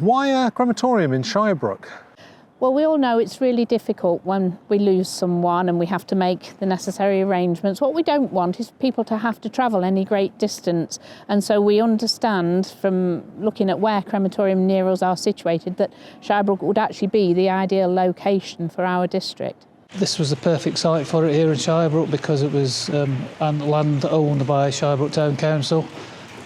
Why a crematorium in Shirebrook? Well, we all know it's really difficult when we lose someone and we have to make the necessary arrangements. What we don't want is people to have to travel any great distance. And so we understand from looking at where crematorium near us are situated that Shirebrook would actually be the ideal location for our district. This was the perfect site for it here in Shirebrook because it was land owned by Shirebrook Town Council,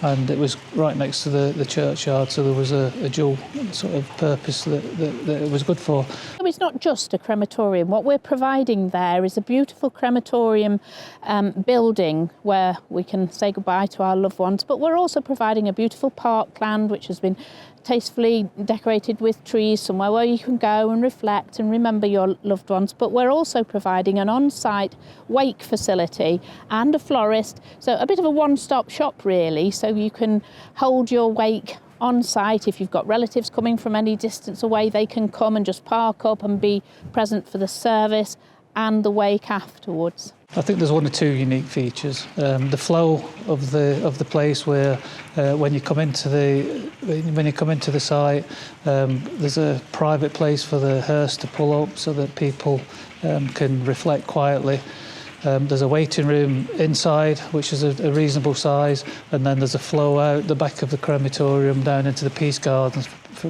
and it was right next to the churchyard, so there was a dual sort of purpose that it was good for. It's not just a crematorium. What we're providing there is a beautiful crematorium building where we can say goodbye to our loved ones, but we're also providing a beautiful parkland which has been tastefully decorated with trees, somewhere where you can go and reflect and remember your loved ones. But we're also providing an on-site wake facility and a florist, so a bit of a one-stop shop really, so you can hold your wake on site. If you've got relatives coming from any distance away, they can come and just park up and be present for the service and the wake afterwards. I think there's one or two unique features. The flow of the place, where when you come into the site, there's a private place for the hearse to pull up so that people can reflect quietly. There's a waiting room inside, which is a reasonable size, and then there's a flow out the back of the crematorium down into the peace gardens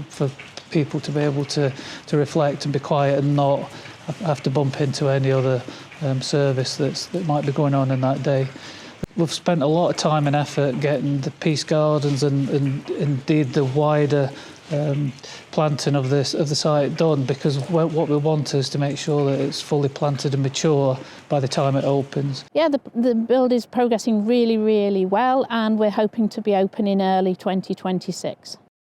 for people to be able to reflect and be quiet and not have to bump into any other service that might be going on in that day. We've spent a lot of time and effort getting the peace gardens and indeed the wider planting of the site done, because what we want is to make sure that it's fully planted and mature by the time it opens. Yeah, the build is progressing really, really well, and we're hoping to be open in early 2026.